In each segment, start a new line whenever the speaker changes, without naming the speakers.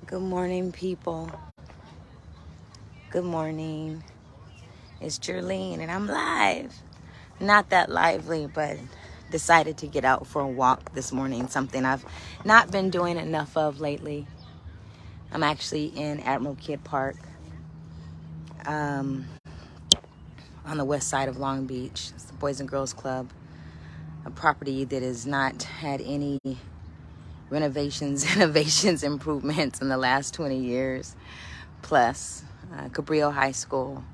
Good morning, people. Good morning. It's Jerlene, and I'm live. Not that lively, but decided to get out for a walk this morning, something I've not been doing enough of lately. I'm actually in Admiral Kidd Park on the west side of Long Beach. It's the Boys and Girls Club, a property that has not had any renovations, innovations, improvements in the last 20 years plus. Cabrillo High School.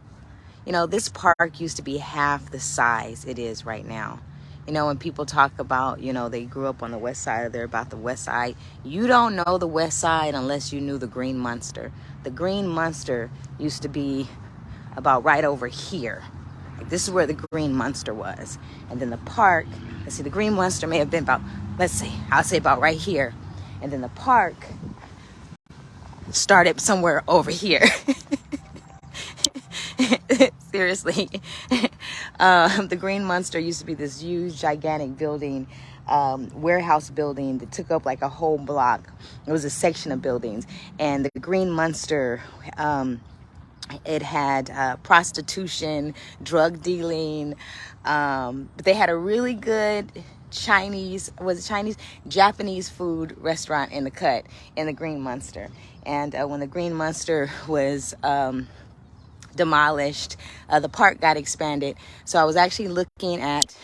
You know, this park used to be half the size it is right now. You know, when people talk about, they grew up on the west side or they're about the west side, you don't know the west side unless you knew the Green Monster. The Green Monster used to be about right over here. Like, this is where the Green Monster was. And then the park, let's see, the Green Monster may have been about, I'll say about right here. And then the park started somewhere over here. Seriously. The Green Monster used to be this huge, gigantic building, warehouse building that took up like a whole block. It was a section of buildings. And the Green Monster, it had prostitution, drug dealing. But they had a really good Japanese food restaurant in the cut in the Green Monster. And when the Green Monster was demolished, the park got expanded. So I was actually looking at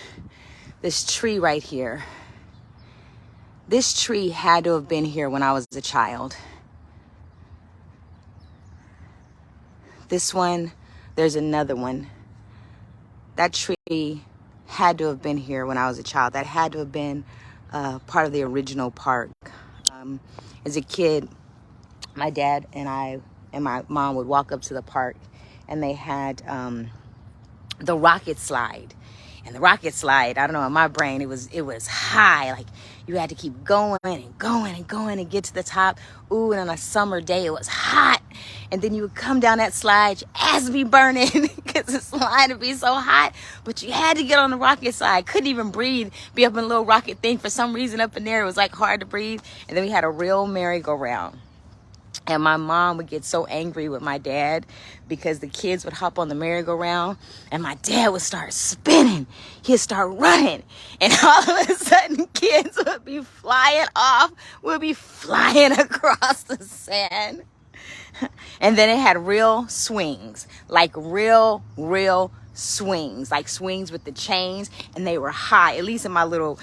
this tree right here. This tree had to have been here when I was a child. This one, there's another one. That tree had to have been here when I was a child. That had to have been part of the original park. As a kid, my dad and I and my mom would walk up to the park, and they had the rocket slide. And the rocket slide, I don't know, in my brain, it was high. Like, you had to keep going and going and going and get to the top. Ooh, and on a summer day, it was hot. And then you would come down that slide, your ass be burning because the slide would be so hot. But you had to get on the rocket slide. Couldn't even breathe, be up in a little rocket thing. For some reason up in there, it was like hard to breathe. And then we had a real merry-go-round. And my mom would get so angry with my dad because the kids would hop on the merry-go-round and my dad would start spinning. He'd start running. And all of a sudden, kids would be flying off, would be flying across the sand. And then it had real swings, like real swings, like swings with the chains. And they were high, at least in my little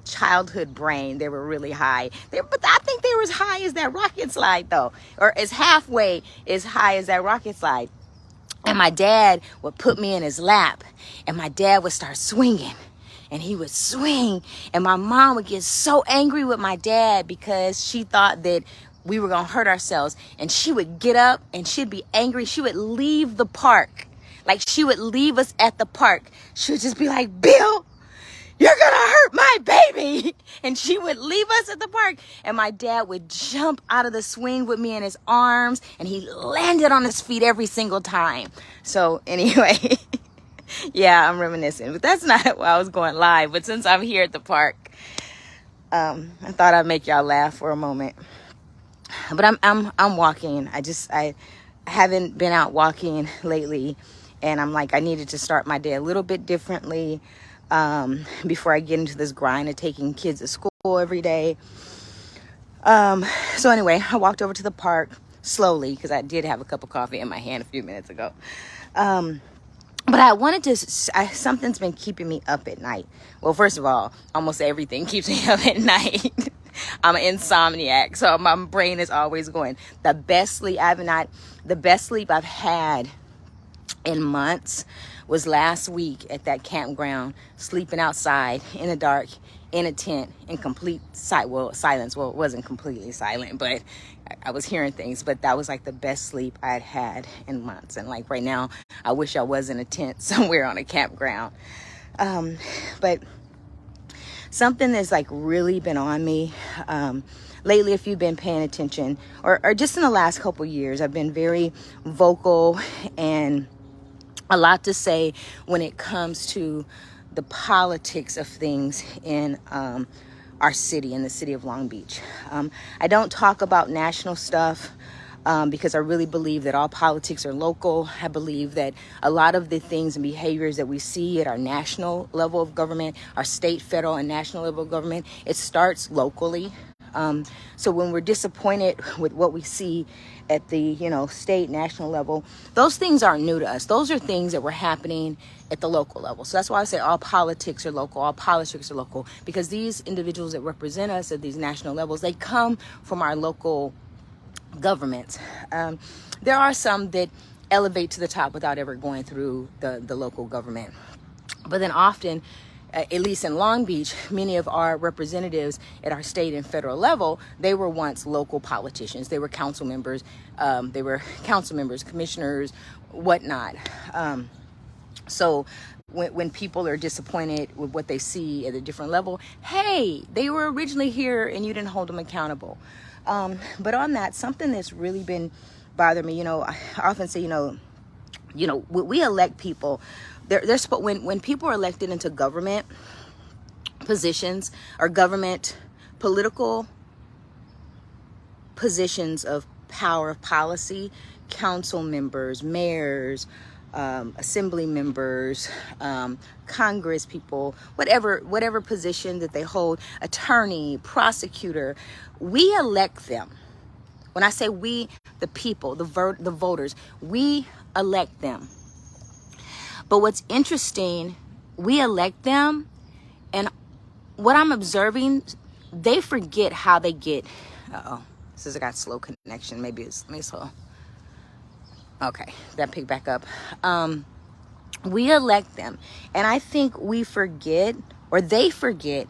childhood brain, they were really high. But I think they were as high as that rocket slide, though, or as halfway as high as that rocket slide. And my dad would put me in his lap, and my dad would start swinging, and he would swing, and my mom would get so angry with my dad because she thought that we were gonna hurt ourselves, and she would get up and she'd be angry. She would leave the park, like she would leave us at the park. She would just be like, "Bill, you're gonna hurt my baby." And she would leave us at the park, and my dad would jump out of the swing with me in his arms, and he landed on his feet every single time. So anyway, yeah, I'm reminiscing, but that's not why I was going live. But since I'm here at the park, I thought I'd make y'all laugh for a moment. But I'm walking. I haven't been out walking lately, and I'm like, I needed to start my day a little bit differently before I get into this grind of taking kids to school every day. So anyway, I walked over to the park slowly because I did have a cup of coffee in my hand a few minutes ago. But I wanted to, something's been keeping me up at night. Well, first of all, almost everything keeps me up at night. I'm an insomniac, so my brain is always going. The best sleep I've had in months was last week at that campground, sleeping outside in the dark, in a tent, in complete silence. Well, it wasn't completely silent, but I was hearing things. But that was like the best sleep I had in months. And like right now, I wish I was in a tent somewhere on a campground. But something that's like really been on me lately, if you've been paying attention, or just in the last couple years, I've been very vocal and a lot to say when it comes to the politics of things in our city, in the city of Long Beach. I don't talk about national stuff because I really believe that all politics are local. I believe that a lot of the things and behaviors that we see at our national level of government, our state, federal, and national level of government, it starts locally. So when we're disappointed with what we see at the, state, national level, those things aren't new to us. Those are things that were happening at the local level. So that's why I say all politics are local, because these individuals that represent us at these national levels, they come from our local governments. There are some that elevate to the top without ever going through the local government. But then often, at least in Long Beach, many of our representatives at our state and federal level, they were once local politicians. They were council members, commissioners, whatnot. So when people are disappointed with what they see at a different level, hey, they were originally here and you didn't hold them accountable. But on that, something that's really been bothering me, I often say, we elect people. When people are elected into government positions or government political positions of power of policy, council members, mayors, assembly members, Congress people, whatever position that they hold, attorney, prosecutor, we elect them. When I say we, the people, the voters, we elect them. But what's interesting, we elect them, and what I'm observing, they forget how they get. This has got slow connection. Maybe it's slow. Okay, that picked back up. We elect them, and I think we forget, or they forget,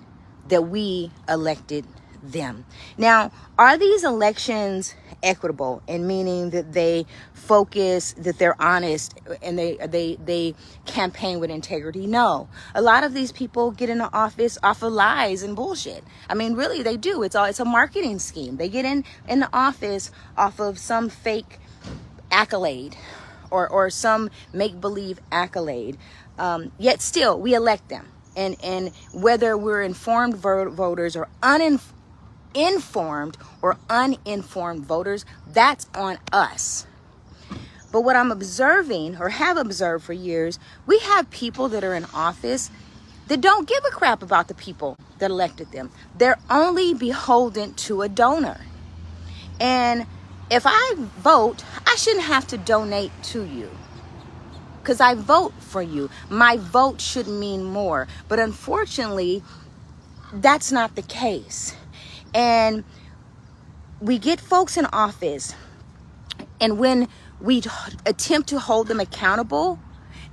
that we elected them. Now, are these elections equitable in meaning that they focus, that they're honest, and they campaign with integrity? No. A lot of these people get into office off of lies and bullshit. I mean, really, they do. It's a marketing scheme. They get in the office off of some fake accolade or some make-believe accolade. Yet still, we elect them. And whether we're informed voters or informed or uninformed voters, that's on us. But what I'm observing, or have observed for years, we have people that are in office that don't give a crap about the people that elected them. They're only beholden to a donor. And if I vote, I shouldn't have to donate to you, because I vote for you. My vote should mean more. But unfortunately, that's not the case. And we get folks in office, and when we attempt to hold them accountable,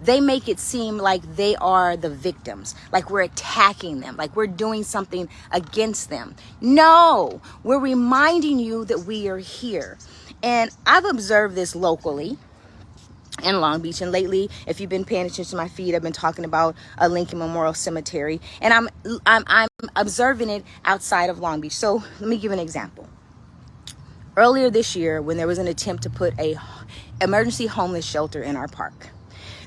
they make it seem like they are the victims, like we're attacking them, like we're doing something against them. No, we're reminding you that we are here. And I've observed this locally in Long Beach, and lately, if you've been paying attention to my feed, I've been talking about a Lincoln Memorial Cemetery, and I'm observing it outside of Long Beach. So let me give an example. Earlier this year, when there was an attempt to put a emergency homeless shelter in our park,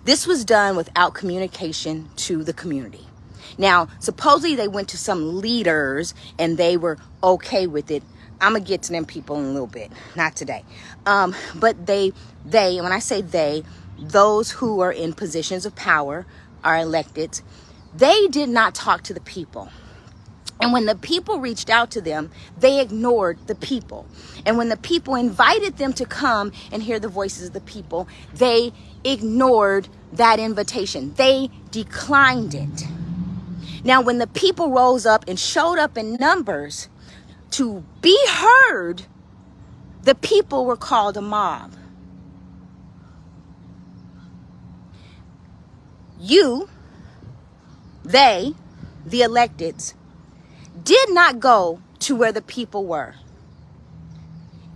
this was done without communication to the community. Now, supposedly they went to some leaders and they were okay with it. I'm gonna get to them people in a little bit, not today. But they, when I say they, those who are in positions of power, are elected, they did not talk to the people. And when the people reached out to them, they ignored the people. And when the people invited them to come and hear the voices of the people, they ignored that invitation. They declined it. Now, when the people rose up and showed up in numbers to be heard, the people were called a mob. You, they, the electeds, did not go to where the people were.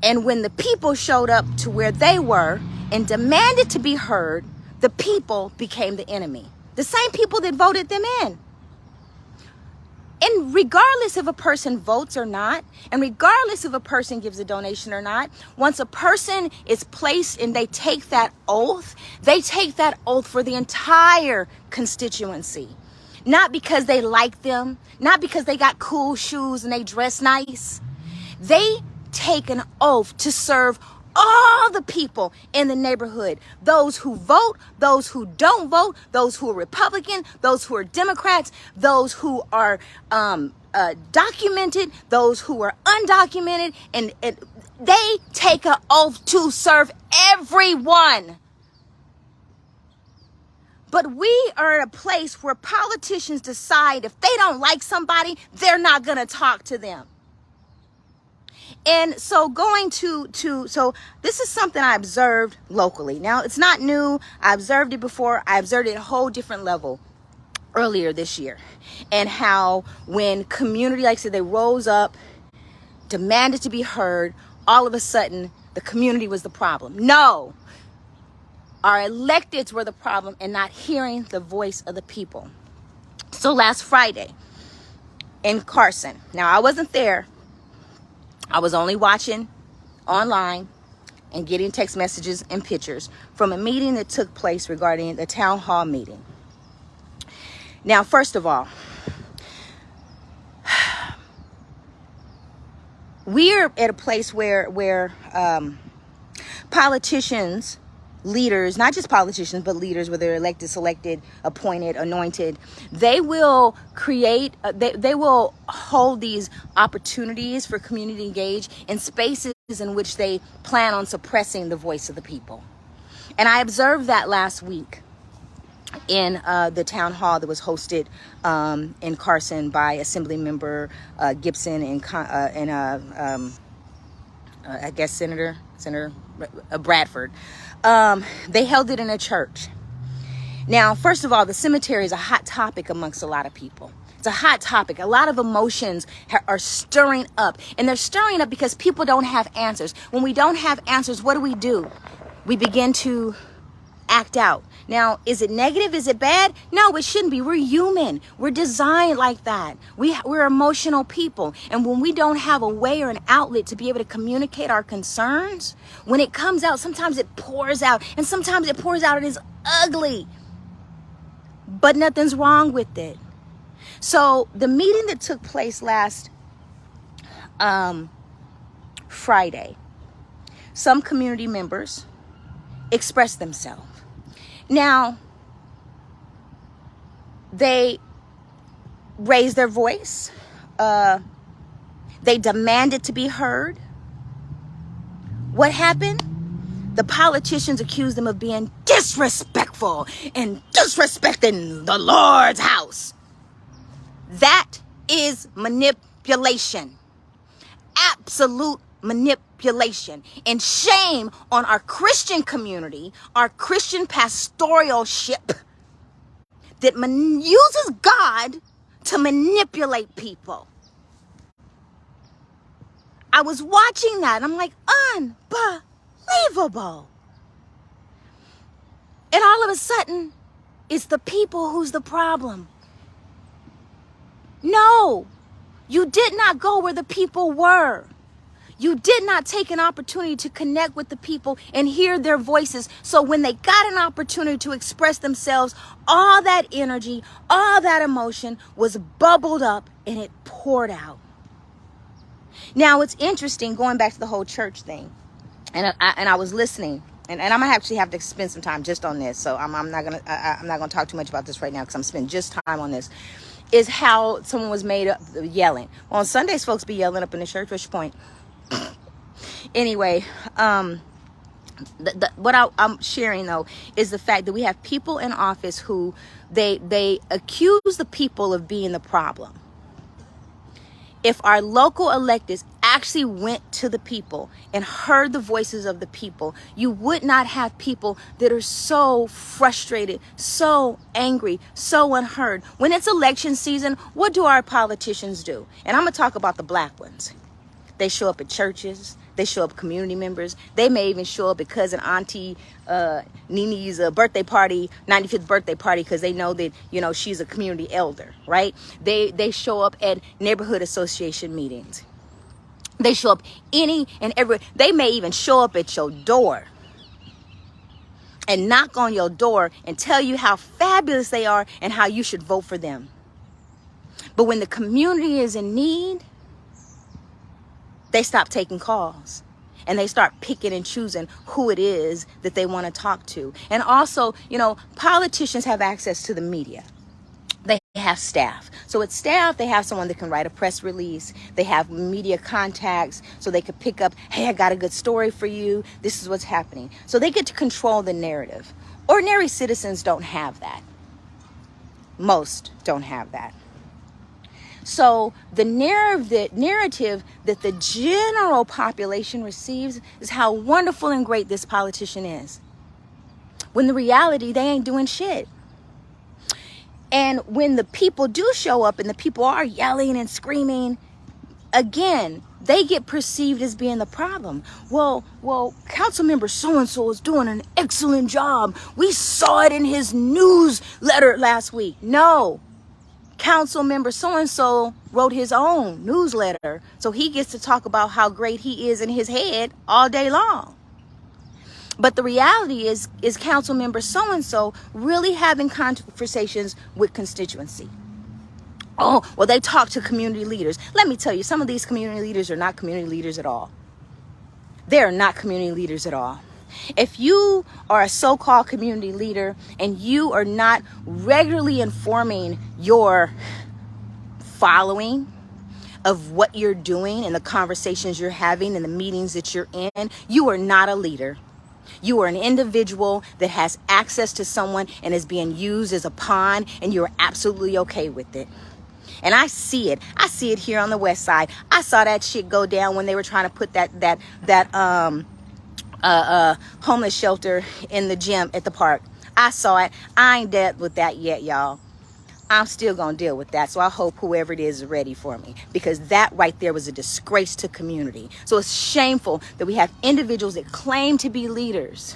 And when the people showed up to where they were and demanded to be heard, the people became the enemy. The same people that voted them in. And regardless if a person votes or not, and regardless if a person gives a donation or not, once a person is placed and they take that oath for the entire constituency. not because they like them, not because they got cool shoes and they dress nice. They take an oath to serve all the people in the neighborhood, those who vote, those who don't vote, those who are Republican, those who are Democrats, those who are documented, those who are undocumented, and they take an oath to serve everyone. But we are at a place where politicians decide if they don't like somebody, they're not going to talk to them. And so so this is something I observed locally. Now, it's not new. I observed it before. I observed it at a whole different level earlier this year. And how when community, like I said, they rose up, demanded to be heard, all of a sudden, the community was the problem. No, our electeds were the problem and not hearing the voice of the people. So last Friday in Carson, now I wasn't there. I was only watching online and getting text messages and pictures from a meeting that took place regarding the town hall meeting. Now, first of all, we're at a place where politicians, leaders, not just politicians, but leaders, whether elected, selected, appointed, anointed, they will create, they will hold these opportunities for community to engage in spaces in which they plan on suppressing the voice of the people. And I observed that last week in the town hall that was hosted in Carson by Assembly Member Gibson and I guess Senator Bradford. They held it in a church. Now, first of all, the cemetery is a hot topic amongst a lot of people. It's a hot topic. A lot of emotions are stirring up, and they're stirring up because people don't have answers. When we don't have answers, what do? We begin to act out. Now, is it negative? Is it bad? No, it shouldn't be. We're human. We're designed like that. We're emotional people. And when we don't have a way or an outlet to be able to communicate our concerns, when it comes out, sometimes it pours out. And sometimes it pours out and it's ugly. But nothing's wrong with it. So the meeting that took place last Friday, some community members expressed themselves. Now, they raised their voice. They demanded to be heard. What happened? The politicians accused them of being disrespectful and disrespecting the Lord's house. That is manipulation. Absolute manipulation. And shame on our Christian community, our Christian pastoralship that uses God to manipulate people. I was watching that and I'm like, unbelievable. And all of a sudden, it's the people who's the problem. No, you did not go where the people were. You did not take an opportunity to connect with the people and hear their voices. So when they got an opportunity to express themselves, all that energy, all that emotion was bubbled up and it poured out. Now, it's interesting, going back to the whole church thing, and I was listening, and I'm gonna actually have to spend some time just on this. So I'm not gonna talk too much about this right now because I'm spending just time on this. Is how someone was made up yelling. Well, on Sundays, folks be yelling up in the church. What's your point? Anyway, what I'm sharing though is the fact that we have people in office who they accuse the people of being the problem. If our local electeds actually went to the people and heard the voices of the people, you would not have people that are so frustrated, so angry, so unheard. When it's election season, what do our politicians do? And I'm going to talk about the black ones. They show up at churches. They show up community members. They may even show up at cousin Auntie Nini's birthday party, 95th birthday party, because they know that, you know, she's a community elder, right? They show up at neighborhood association meetings. They show up any and every. They may even show up at your door and knock on your door and tell you how fabulous they are and how you should vote for them. But when the community is in need, they stop taking calls. And they start picking and choosing who it is that they want to talk to. And also, you know, politicians have access to the media. They have staff. So it's staff, they have someone that can write a press release. They have media contacts so they could pick up, hey, I got a good story for you. This is what's happening. So they get to control the narrative. Ordinary citizens don't have that. Most don't have that. So the narrative that the general population receives is how wonderful and great this politician is. When the reality, they ain't doing shit. And when the people do show up and the people are yelling and screaming, again, they get perceived as being the problem. Well, council member so-and-so is doing an excellent job. We saw it in his newsletter last week. No, council member so-and-so wrote his own newsletter. So he gets to talk about how great he is in his head all day long. But the reality is council member so-and-so really having conversations with constituency. Oh, well, they talk to community leaders. Let me tell you, some of these community leaders are not community leaders at all. They are not community leaders at all. If you are a so-called community leader and you are not regularly informing your following of what you're doing and the conversations you're having and the meetings that you're in, you are not a leader. You are an individual that has access to someone and is being used as a pawn, and you're absolutely okay with it. And I see it. I see it here on the west side. I saw that shit go down when they were trying to put that homeless shelter in the gym at the park. I saw it. I ain't dealt with that yet, y'all. I'm still going to deal with that. So I hope whoever it is ready for me, because that right there was a disgrace to community. So it's shameful that we have individuals that claim to be leaders.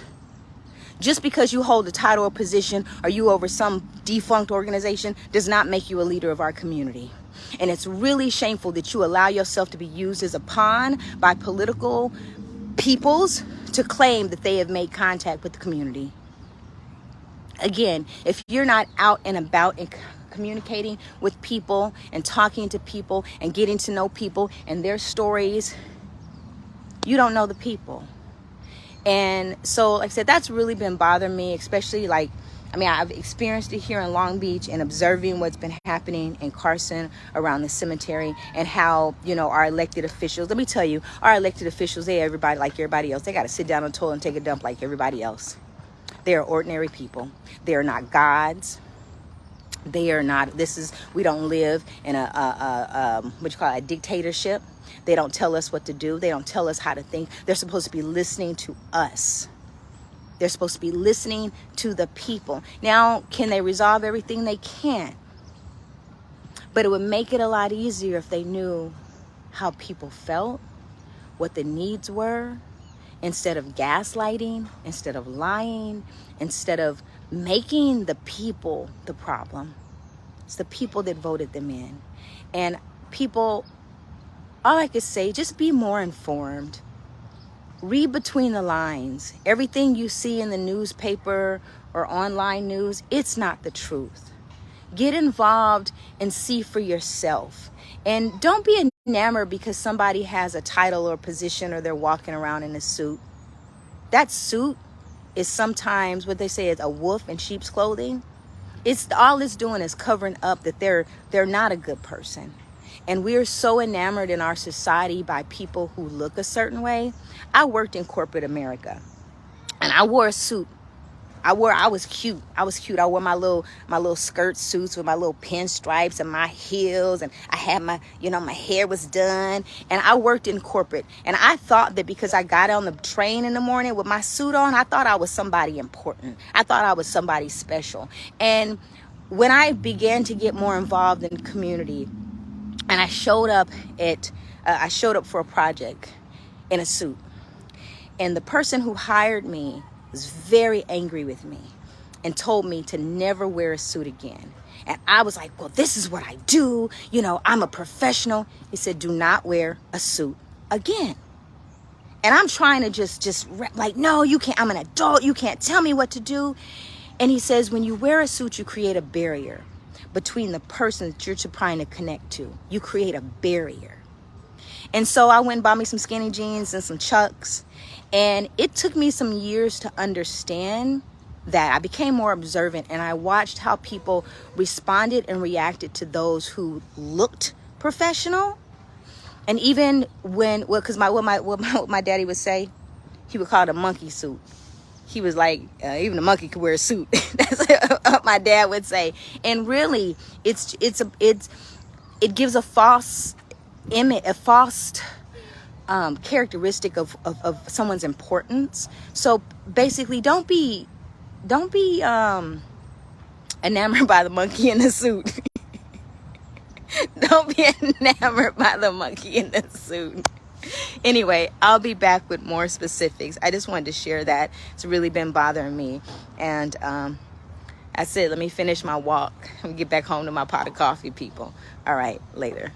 Just because you hold a title or position or you over some defunct organization does not make you a leader of our community. And it's really shameful that you allow yourself to be used as a pawn by political peoples to claim that they have made contact with the community. Again, if you're not out and about and communicating with people and talking to people and getting to know people and their stories, you don't know the people. And so, like I said, that's really been bothering me, especially I've experienced it here in Long Beach and observing what's been happening in Carson around the cemetery and how, you know, our elected officials, let me tell you, our elected officials, everybody like everybody else. They got to sit down on the toilet and take a dump like everybody else. They are ordinary people. They are not gods. They are not, we don't live in a dictatorship. They don't tell us what to do. They don't tell us how to think. They're supposed to be listening to us. They're supposed to be listening to the people. Now, can they resolve everything? They can't. But it would make it a lot easier if they knew how people felt, what the needs were, instead of gaslighting, instead of lying, instead of making the people the problem. It's the people that voted them in. And people, all I could say, just be more informed. Read between the lines. Everything you see in the newspaper or online news, it's not the truth. Get involved and see for yourself. And don't be enamored because somebody has a title or position or they're walking around in a suit. That suit is sometimes what they say is a wolf in sheep's clothing. All it's doing is covering up that they're not a good person. And we're so enamored in our society by people who look a certain way. I worked in corporate America and I wore a suit. I was cute. I wore my little skirt suits with my little pinstripes and my heels, and I had my hair was done, and I worked in corporate. And I thought that because I got on the train in the morning with my suit on, I thought I was somebody important. I thought I was somebody special. And when I began to get more involved in the community, and I showed up for a project in a suit, and the person who hired me was very angry with me and told me to never wear a suit again. And I was like, well, this is what I do. You know, I'm a professional. He said, do not wear a suit again. And I'm trying to just like, no, you can't. I'm an adult. You can't tell me what to do. And he says, when you wear a suit, you create a barrier. between the person that you're trying to connect to. You create a barrier. And so I went and bought me some skinny jeans and some Chucks. And it took me some years to understand that. I became more observant, and I watched how people responded and reacted to those who looked professional. And even when, well, because what my daddy would say, he would call it a monkey suit. He was like, even a monkey could wear a suit. That's what my dad would say. And really, it gives a false image, a false characteristic of someone's importance. So basically, don't be enamored by the monkey in the suit. Don't be enamored by the monkey in the suit. Anyway, I'll be back with more specifics. I just wanted to share that. It's really been bothering me. And I said, let me finish my walk and get back home to my pot of coffee, people. All right, later.